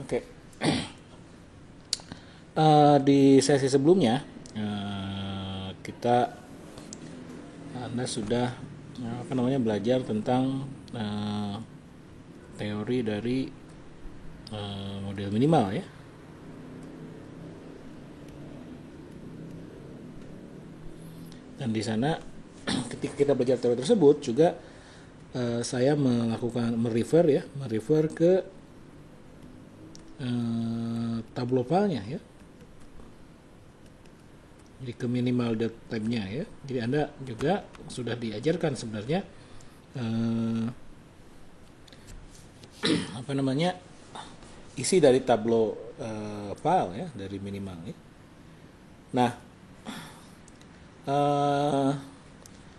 Oke. Di sesi sebelumnya Anda sudah belajar tentang teori dari model minimal ya. Dan di sana ketika kita belajar teori tersebut juga saya merefer ke tableau filenya ya. Jadi ke minimal dot type-nya ya. Jadi Anda juga sudah diajarkan sebenarnya isi dari tableau file ya, dari minimal ya. Nah,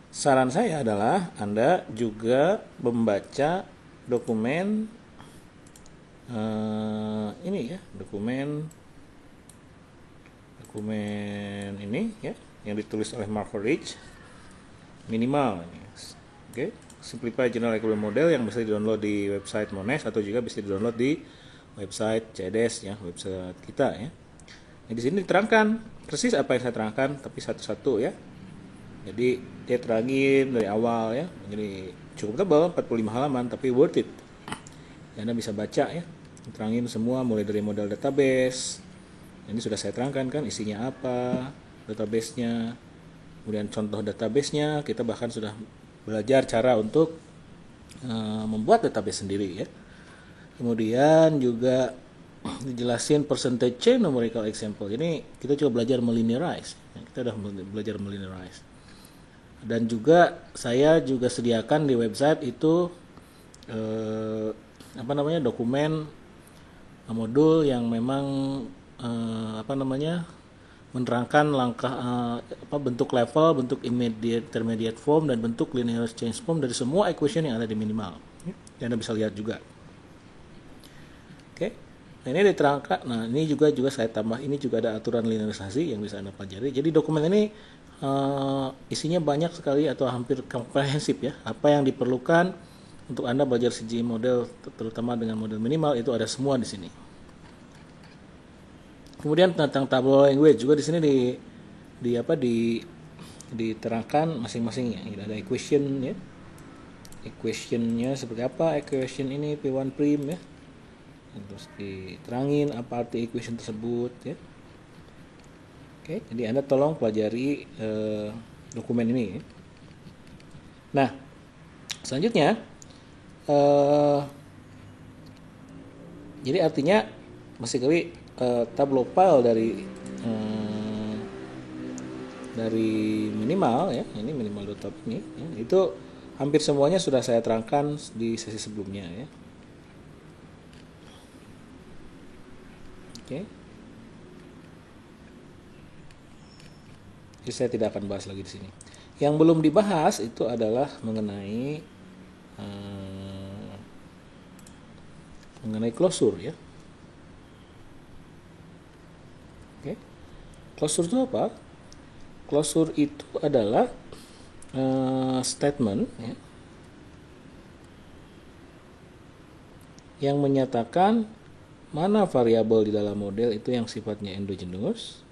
saran saya adalah Anda juga membaca dokumen ini ya, dokumen ini ya, yang ditulis oleh Mark Rich minimal ini. Oke, Simplified General Equilibrium Model yang bisa di-download di website Monash atau juga bisa di-download di website CDS ya, website kita ya. Nah, di sini diterangkan persis apa yang saya terangkan tapi satu-satu ya. Jadi dia terangin dari awal ya. Jadi cukup tebal 45 halaman tapi worth it. Ya, Anda bisa baca ya. Terangin semua mulai dari model database. Ini sudah saya terangkan kan isinya apa, database-nya. Kemudian contoh database-nya, kita bahkan sudah belajar cara untuk membuat database sendiri ya. Kemudian juga dijelasin percentage chain numerical example. Ini kita coba belajar melinearize. Kita sudah belajar melinearize. Dan juga saya juga sediakan di website itu dokumen modul yang memang menerangkan langkah bentuk level, bentuk intermediate form dan bentuk linear change form dari semua equation yang ada di minimal. Yang Anda bisa lihat juga. Oke. Nah, ini diterangkan. Nah, ini juga saya tambah, ini juga ada aturan linearisasi yang bisa Anda pelajari. Jadi dokumen ini isinya banyak sekali atau hampir komprehensif ya. Apa yang diperlukan untuk Anda belajar CGI model terutama dengan model minimal itu ada semua di sini. Kemudian tentang tableau language juga di sini diterangkan masing-masingnya. Ada equation ya. Equationnya seperti apa? Equation ini P1 prim ya. Terus diterangin apa arti equation tersebut ya. Oke, jadi Anda tolong pelajari dokumen ini ya. Nah, selanjutnya jadi artinya masih kali tableau file dari minimal ya, ini minimal dot ini ya, itu hampir semuanya sudah saya terangkan di sesi sebelumnya ya. Oke. Jadi saya tidak akan bahas lagi di sini. Yang belum dibahas itu adalah mengenai closure ya. Oke. Closure itu apa? Closure itu adalah statement ya, yang menyatakan mana variabel di dalam model itu yang sifatnya endogenous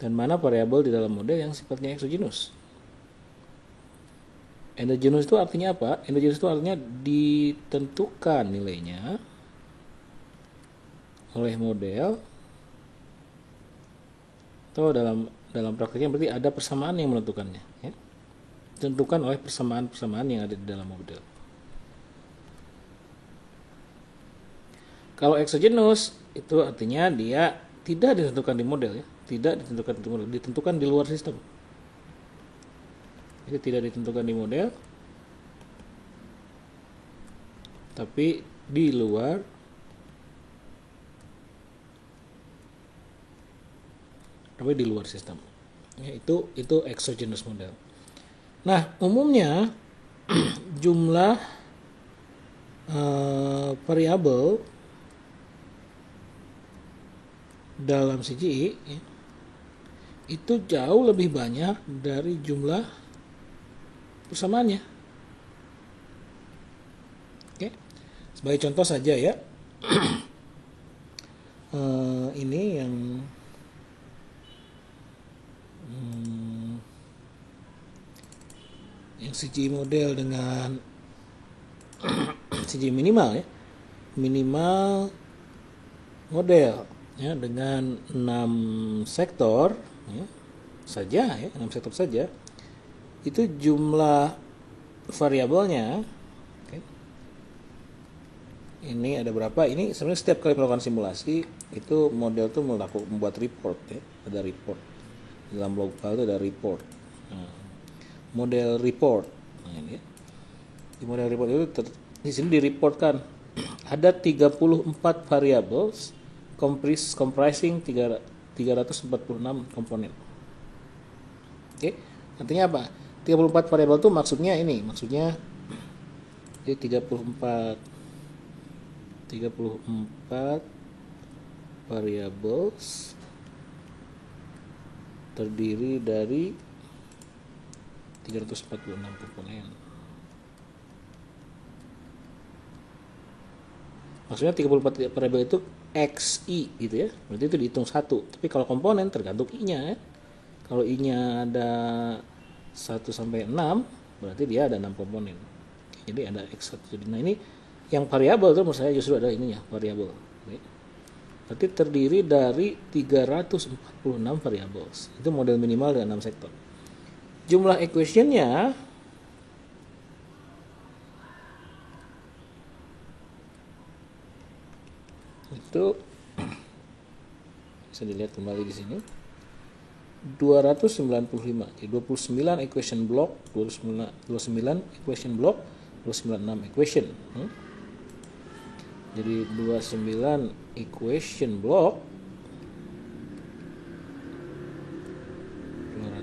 dan mana variabel di dalam model yang sifatnya exogenous. Endogenous itu artinya apa? Endogenous itu artinya ditentukan nilainya oleh model, atau dalam prakteknya berarti ada persamaan yang menentukannya ya. Ditentukan oleh persamaan yang ada di dalam model. Kalau exogenous itu artinya dia tidak ditentukan di model ya, tidak ditentukan di model, ditentukan di luar sistem. Jadi tidak ditentukan di model, tapi di luar sistem. Ya, itu exogenous model. Nah, umumnya jumlah variabel dalam CGI ya, itu jauh lebih banyak dari jumlah persamaannya. Oke. Sebagai contoh saja ya, ini yang CG model dengan CG minimal ya, minimal model ya dengan 6 sektor ya, saja ya, 6 sektor saja. Itu jumlah variabelnya. Oke. Ini ada berapa? Ini sebenarnya setiap kali melakukan simulasi itu model tuh membuat report ya, ada report dalam log file itu ada report. Nah, model report. Nah, ini ya. Di model report itu di sini direportkan ada 34 variables comprising 346 komponen. Oke, artinya apa? 34 variabel itu maksudnya jadi 34 variables terdiri dari 346 komponen. Maksudnya 34 variabel itu XI gitu ya. Berarti itu dihitung satu. Tapi kalau komponen tergantung I-nya ya. Kalau I-nya ada 1 sampai 6, berarti dia ada 6 komponen. Jadi ada X1. Nah, ini yang variabel itu menurut saya justru adalah ininya, variabel. Berarti terdiri dari 346 variables. Itu model minimal dengan 6 sektor. Jumlah equation-nya itu bisa dilihat kembali di sini 295. Jadi 29 equation block, 29 equation block, 296 equation. Jadi 29 equation block,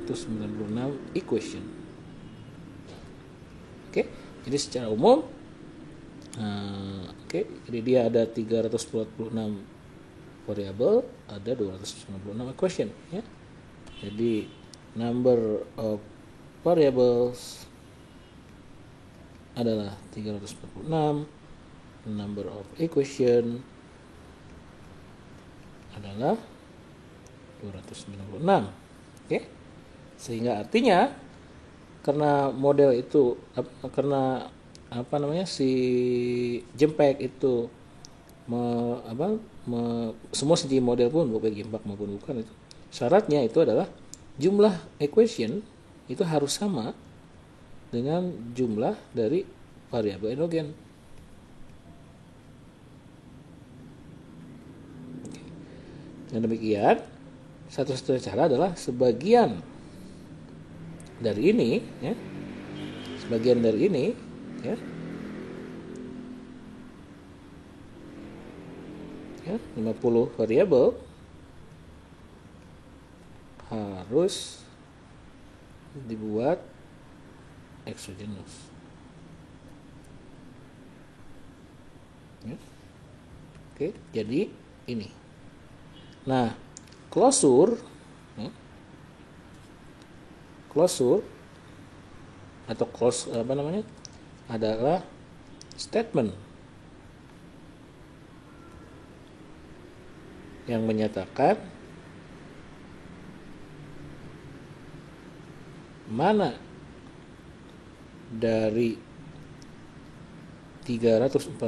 296 equation. Oke, jadi secara umum jadi dia ada 346 variabel, ada 296 equation ya. Jadi number of variables adalah 346, number of equation adalah 296. Oke. Sehingga artinya karena model itu si Jmpeg itu semua segi model pun baik Jmpeg maupun bukan itu syaratnya itu adalah jumlah equation itu harus sama dengan jumlah dari variabel endogen. Dengan demikian, satu-satunya cara adalah sebagian dari ini ya, 50 variabel harus dibuat exogenous ya. Oke, jadi ini. Nah, closure atau close adalah statement yang menyatakan mana dari 346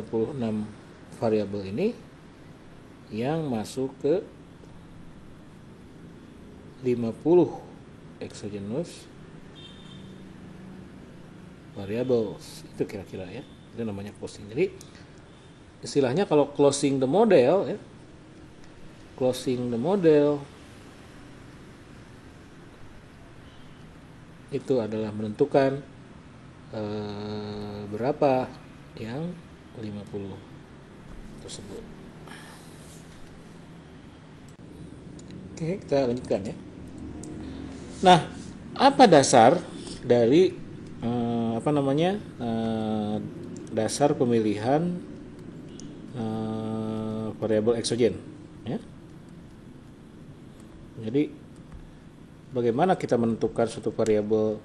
variabel ini yang masuk ke 50 exogenous variables. Itu kira-kira ya, itu namanya closing. Jadi istilahnya kalau closing the model ya, itu adalah menentukan berapa yang 50 tersebut. Oke, kita lanjutkan ya. Nah, apa dasar dari dasar pemilihan variabel exogen ya? Jadi bagaimana kita menentukan suatu variabel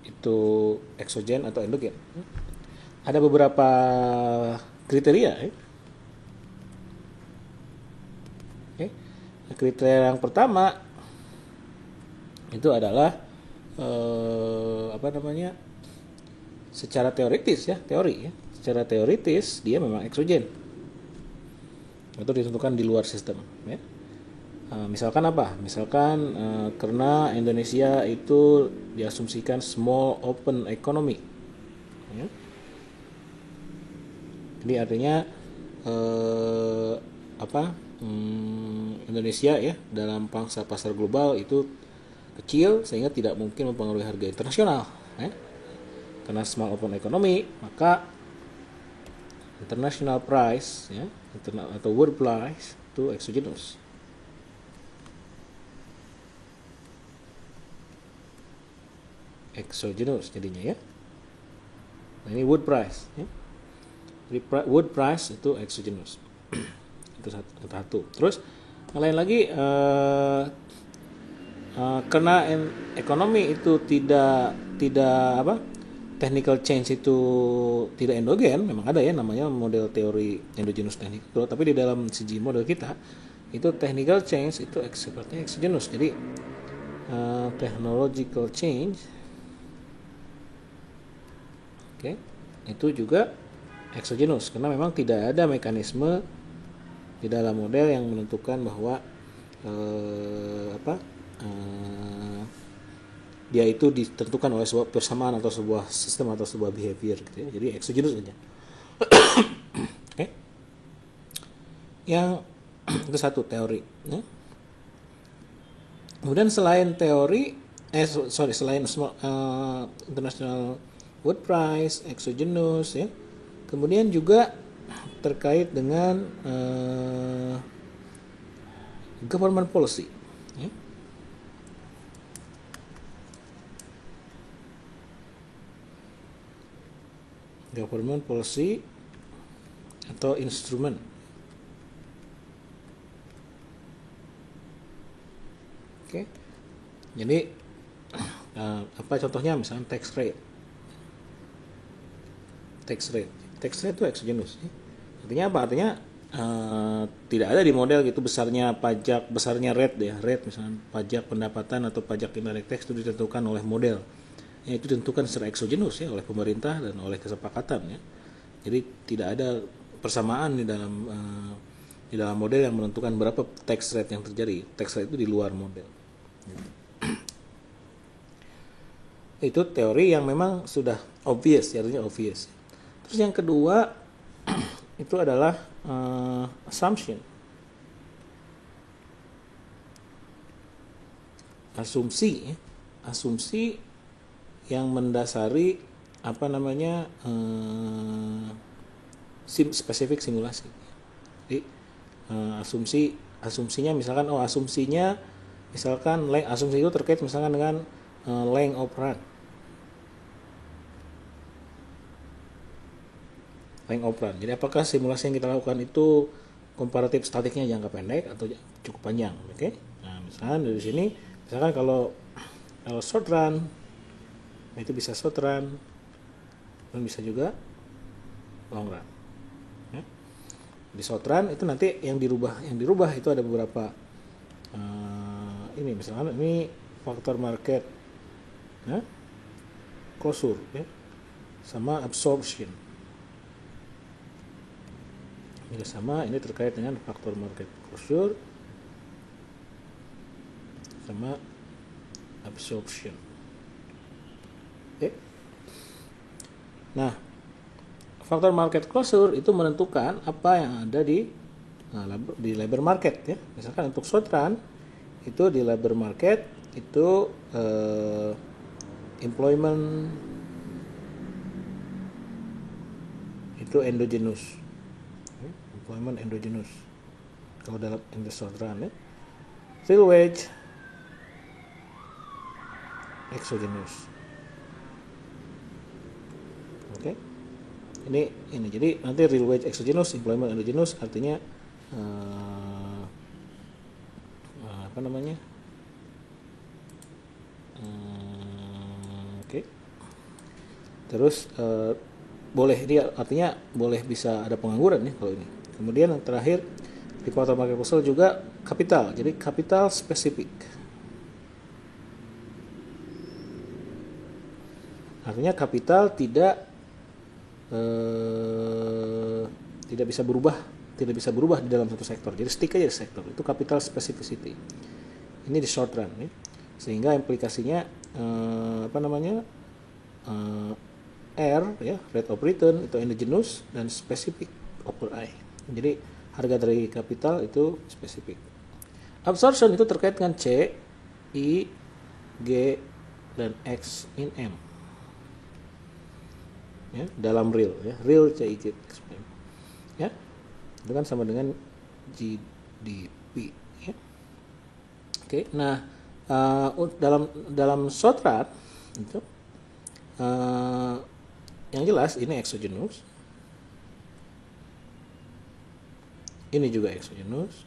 itu exogen atau endogen? Ada beberapa kriteria. Oke. Kriteria yang pertama itu adalah secara teoritis ya, secara teoritis dia memang eksogen, itu ditentukan di luar sistem ya. Misalkan apa? Misalkan karena Indonesia itu diasumsikan small open economy ya. Jadi artinya Indonesia ya dalam pangsa pasar global itu kecil sehingga tidak mungkin mempengaruhi harga internasional ya. Karena small open economy, maka international price ya, atau world price itu exogenous. Exogenous jadinya ya. Nah, ini wood price ya. Jadi wood price itu exogenous. Itu satu. Terus yang lain lagi karena ekonomi itu tidak technical change itu tidak endogen, memang ada ya namanya model teori endogenous technical growth, tapi di dalam CG model kita itu technical change itu sepertinya exogenous. Jadi technological change itu juga exogenous karena memang tidak ada mekanisme di dalam model yang menentukan bahwa dia itu ditentukan oleh sebuah persamaan atau sebuah sistem atau sebuah behavior gitu ya. Jadi exogenous saja. Oke. Yang itu satu teori ya. Kemudian selain teori selain international wood price, exogenous ya. Kemudian juga terkait dengan government policy ya. Government policy atau instrumen. Oke. Jadi apa contohnya misalnya tax rate itu exogenous ya. Artinya apa? Artinya tidak ada di model gitu besarnya rate misalnya pajak pendapatan atau pajak indirect tax itu ditentukan oleh model. Ya, itu ditentukan secara exogenous ya oleh pemerintah dan oleh kesepakatan ya. Jadi tidak ada persamaan di dalam model yang menentukan berapa tax rate yang terjadi. Tax rate itu di luar model. Itu teori yang memang sudah obvious, artinya obvious. Terus yang kedua itu adalah assumption. Asumsi yang mendasari spesifik simulasi. Jadi asumsinya misalkan asumsi itu terkait misalkan dengan length of run. Jadi apakah simulasi yang kita lakukan itu komparatif statiknya jangka pendek atau cukup panjang, oke? Nah, misalkan dari sini, misalkan kalau short run, itu bisa short run, dan bisa juga long run. Ya. Di short run itu nanti yang dirubah itu ada beberapa. Ini misalkan ini faktor market, ya, closure, ya, sama absorption. Ini sama, ini terkait dengan faktor market closure sama absorption. Oke. Nah, faktor market closure itu menentukan apa yang ada di labor market ya. Misalkan untuk short run itu di labor market itu employment itu endogenous. Employment endogenous kalau dalam in the short run ya. Real wage exogenous. Oke. Ini jadi nanti real wage exogenous, employment endogenous artinya oke. Terus boleh, dia artinya boleh bisa ada pengangguran ya kalau ini. Kemudian yang terakhir di portal market proposal juga kapital, jadi kapital spesifik. Artinya kapital tidak bisa berubah di dalam satu sektor. Jadi stick aja di sektor. Itu capital specificity. Ini di short run ya. Sehingga implikasinya R ya, rate of return itu endogenous dan specific over I. Jadi harga dari kapital itu spesifik. Absorption itu terkait dengan C, I, G dan X in M. Ya, dalam real ya, real CIG ya, itu kan sama dengan GDP ya. Oke, nah dalam short run itu yang jelas ini exogenous, ini juga exogenous,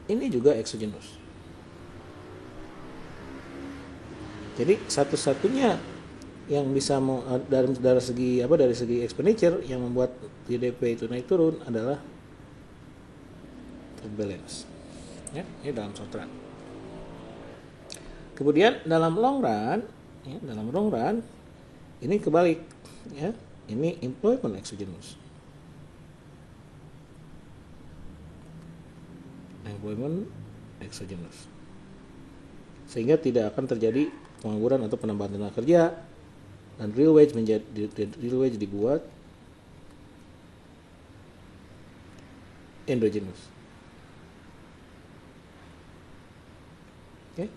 ini juga exogenous. Jadi satu-satunya yang bisa dari segi expenditure yang membuat GDP itu naik turun adalah trade balance. Ya, ini dalam short run. Kemudian dalam long run ini kebalik ya. Ini employment exogenous. Employment exogenous. Sehingga tidak akan terjadi pengangguran atau penambahan tenaga kerja, dan real wage dibuat endogenous. Okay.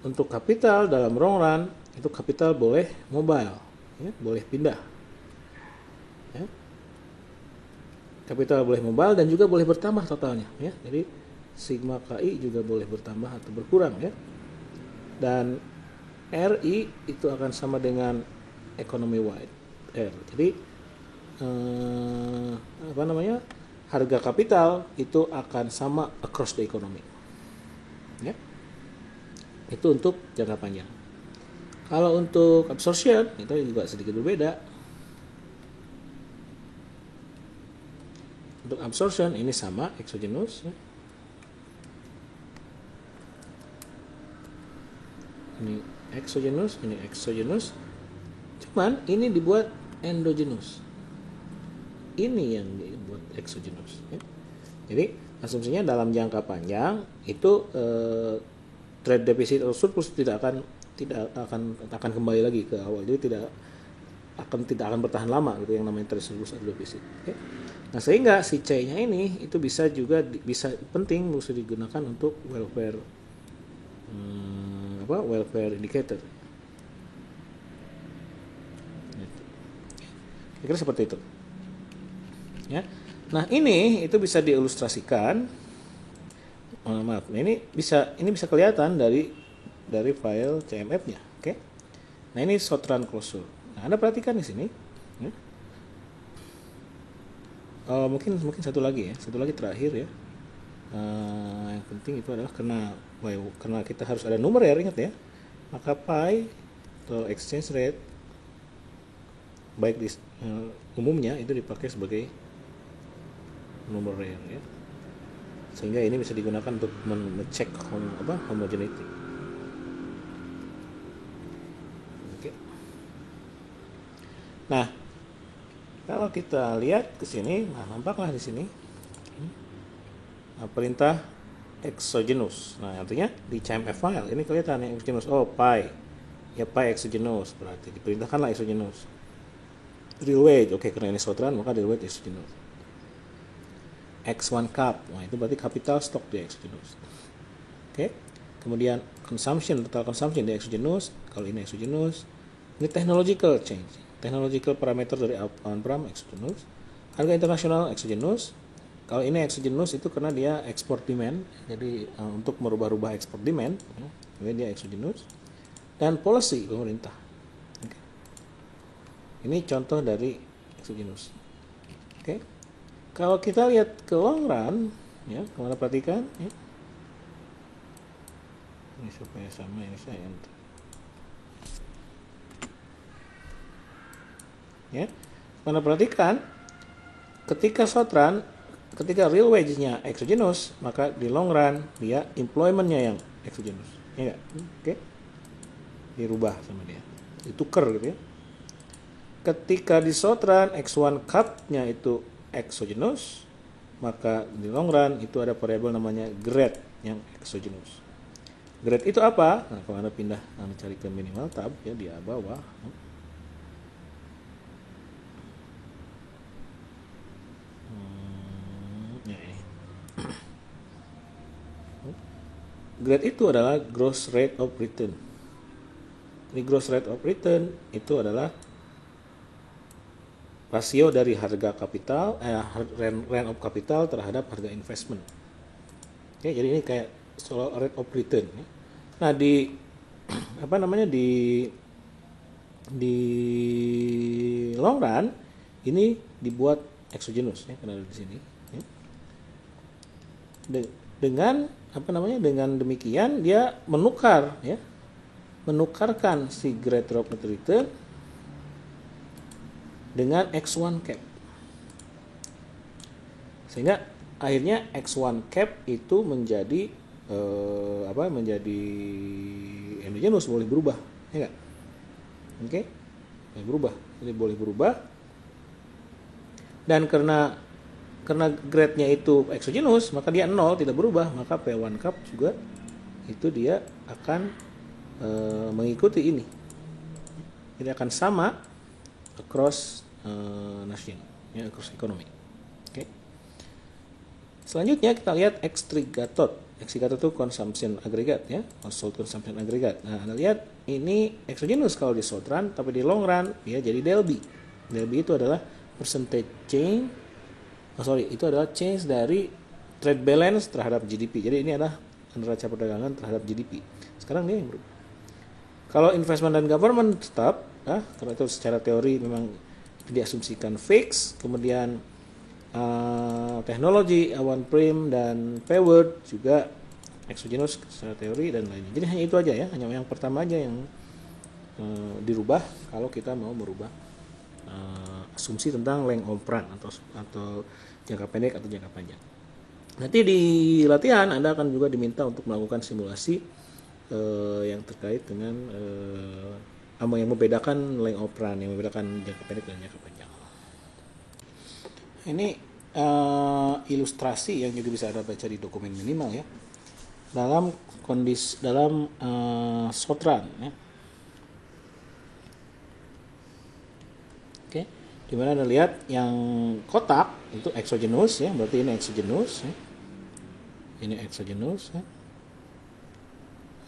Untuk kapital dalam long run itu kapital boleh mobile, ya, boleh pindah. Ya. Kapital boleh mobile dan juga boleh bertambah totalnya, ya. Jadi sigma KI juga boleh bertambah atau berkurang, ya. Dan RI itu akan sama dengan economy wide R. Jadi harga kapital itu akan sama across the economy. Ya. Itu untuk jangka panjang. Kalau untuk absorption itu juga sedikit berbeda. Untuk absorption ini sama exogenous. Ya. Ini exogenous, cuman ini dibuat endogenous, ini yang dibuat exogenous ya. Jadi asumsinya dalam jangka panjang itu trade deficit atau surplus tidak akan kembali lagi ke awal, jadi tidak akan bertahan lama gitu yang namanya trade surplus atau deficit ya. Nah sehingga si C-nya ini itu bisa penting mesti digunakan untuk welfare indicator. Kira-kira seperti itu. Ya. Nah, ini itu bisa diilustrasikan. Ini bisa kelihatan dari file CMF-nya, oke? Nah, ini short run closure. Nah, Anda perhatikan di sini, ya. Mungkin satu lagi terakhir ya. Yang penting itu adalah karena kita harus ada numerair, ingat ya, maka pi atau exchange rate baik di umumnya itu dipakai sebagai numerair ya, sehingga ini bisa digunakan untuk mengecek homogeneity. Oke. Nah kalau kita lihat ke sini, nampaklah di sini perintah exogenous. Nah, artinya di CMF file ini kelihatan yang exogenous. Oh, pi exogenous, berarti diperintahkanlah exogenous. Real wage, oke, karena ini short run maka real wage exogenous. X1 cap, nah itu berarti capital stock di exogenous. Oke. Kemudian total consumption di exogenous. Kalau ini exogenous, ini technological change, technological parameter dari on-prem exogenous. Harga internasional exogenous. Kalau ini exogenous itu karena dia export demand, jadi untuk merubah-rubah export demand, jadi dia exogenous. Dan policy pemerintah. Okay. Ini contoh dari exogenous. Oke. Kalau kita lihat ke long run, ya, kemana perhatikan, ya. Ini supaya sama, ini saya enter. ya. Karena perhatikan, ketika real wage-nya exogenous, maka di long run dia employment-nya yang exogenous, ya nggak? Oke, dirubah sama dia, ditukar gitu ya. Ketika di short run X1 cut-nya itu exogenous, maka di long run itu ada variabel namanya grade yang exogenous. Grade itu apa? Nah, kalau Anda pindah, Anda cari ke minimal tab ya di bawah. Grade itu adalah gross rate of return. Ini gross rate of return itu adalah rasio dari harga kapital, rent of capital terhadap harga investment. Oke, jadi ini kayak soal rate of return. Nah di long run ini dibuat exogenous ya, karena di sini. Ya. Dengan demikian dia menukarkan si grade of return dengan X1 cap, sehingga akhirnya X1 cap itu menjadi endogenous, boleh berubah, ya nggak? Oke, boleh berubah, jadi boleh berubah. Dan karena grade-nya itu exogenous, maka dia 0, tidak berubah, maka P1 cap juga itu dia akan mengikuti ini. Jadi akan sama across nation, ya, across ekonomi. Oke. Selanjutnya kita lihat X3 itu consumption aggregate ya, household consumption aggregate. Nah, Anda lihat ini exogenous kalau di short run, tapi di long run dia jadi delby. Delby itu adalah percentage change. Itu adalah change dari trade balance terhadap GDP. Jadi ini adalah neraca perdagangan terhadap GDP. Sekarang dia yang berubah. Kalau investment dan government tetap, karena itu secara teori memang diasumsikan fix, kemudian teknologi, awan prim dan pivot juga exogenous secara teori dan lainnya. Jadi hanya itu aja ya, hanya yang pertama aja yang dirubah kalau kita mau merubah asumsi tentang length of run atau jangka pendek atau jangka panjang. Nanti di latihan Anda akan juga diminta untuk melakukan simulasi yang terkait dengan yang membedakan length of run, yang membedakan jangka pendek dan jangka panjang. Ini ilustrasi yang juga bisa Anda baca di dokumen minimal ya. Dalam short run ya. Oke. Dimana Anda lihat yang kotak itu exogenous ya, berarti ini exogenous ya. Ini exogenous ya.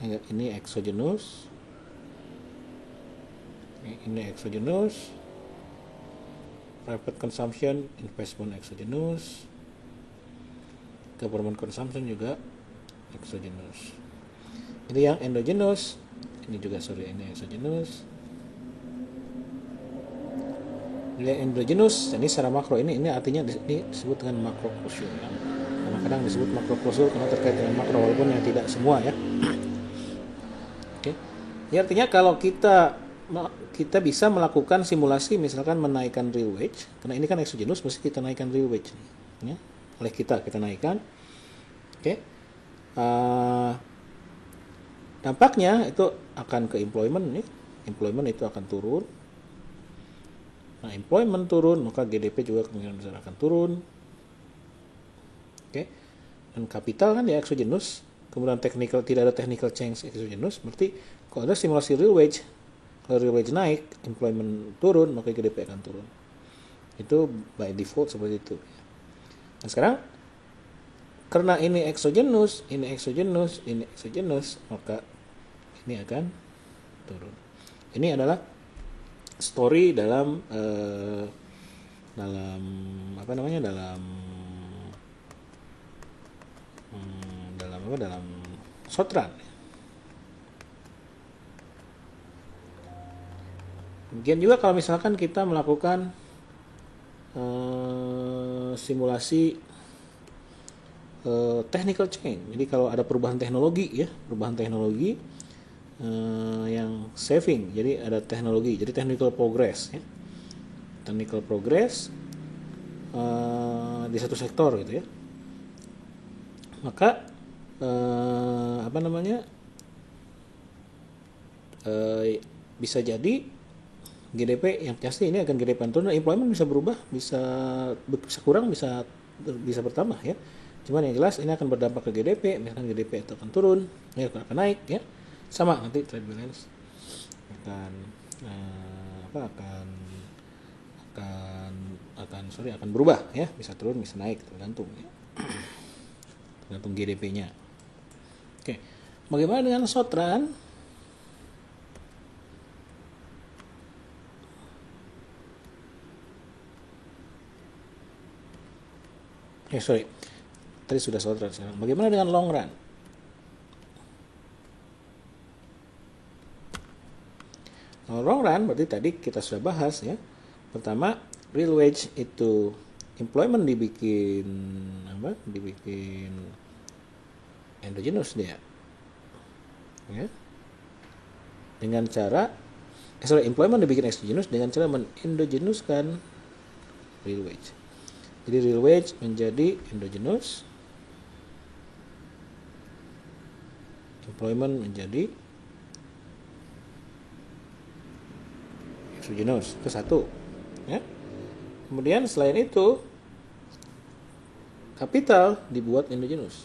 Ini exogenous. Ini exogenous. Private consumption, investment exogenous. Government consumption juga exogenous. Ini yang endogenous. Ini exogenous. Yang endogenous, ini secara makro ini artinya ini disebut dengan makro klausul ya. Kadang-kadang disebut makro klausul karena terkait dengan makro, walaupun yang tidak semua ya. Oke. Ya, artinya kalau kita bisa melakukan simulasi, misalkan menaikkan real wage, karena ini kan exogenous, mesti kita naikkan real wage ya. Oleh kita naikkan. Oke. Dampaknya itu akan ke employment nih. Employment itu akan turun. Nah, employment turun, maka GDP juga kemungkinan besar akan turun. Oke. Dan kapital kan ya exogenous, kemudian tidak ada technical change exogenous, berarti kalau ada simulasi real wage, kalau real wage naik, employment turun, maka GDP akan turun. Itu by default seperti itu. Nah, sekarang karena ini exogenous, maka ini akan turun. Ini adalah story dalam short run. Kemudian juga kalau misalkan kita melakukan simulasi technical change. Jadi kalau ada perubahan teknologi yang saving, jadi ada teknologi, jadi technical progress ya. technical progress di satu sektor gitu ya, maka bisa jadi GDP yang pasti ini akan GDP turun, employment bisa berubah, bisa kurang, bisa bertambah ya. Cuman yang jelas ini akan berdampak ke GDP, misalkan GDP itu akan turun, ya akan naik ya. Sama nanti trade balance akan berubah ya, bisa turun, bisa naik, tergantung ya. Tergantung GDP-nya. Oke. Bagaimana dengan Sotran? Tadi sudah Sotran sekarang. Bagaimana dengan long run? Kalau long run berarti tadi kita sudah bahas ya. Pertama, real wage itu employment dibikin endogenous dia. Ya. Dengan cara employment dibikin exogenous dengan cara menendogenuskan real wage. Jadi real wage menjadi endogenous, employment menjadi exogenous. Itu satu ya. Kemudian selain itu kapital dibuat endogenous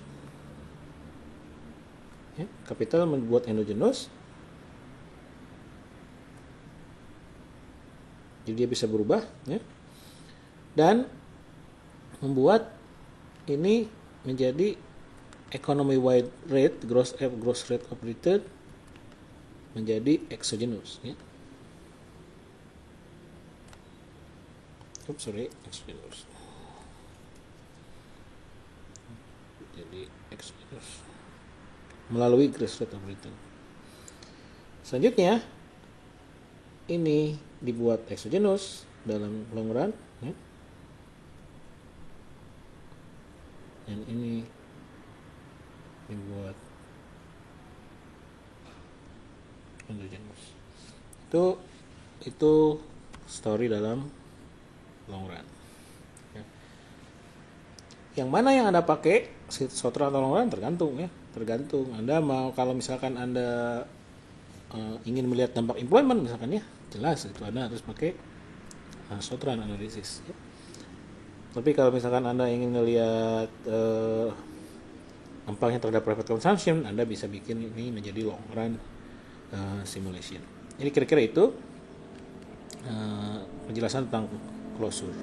ya, kapital membuat endogenous, jadi dia bisa berubah ya, dan membuat ini menjadi economy wide rate, gross rate of return menjadi exogenous ya. Exogenous. Jadi exogenous melalui gross rate of return. Selanjutnya ini dibuat exogenous dalam long run ya. Dan ini dibuat endogenous. Itu story dalam long run ya. Yang mana yang Anda pakai, Sotran atau long run, tergantung Anda mau, kalau misalkan Anda ingin melihat dampak employment misalkan ya, jelas itu Anda harus pakai Sotran analisis ya. Tapi kalau misalkan Anda ingin melihat dampaknya terhadap private consumption, Anda bisa bikin ini menjadi long run simulation. Jadi kira-kira itu penjelasan tentang closure.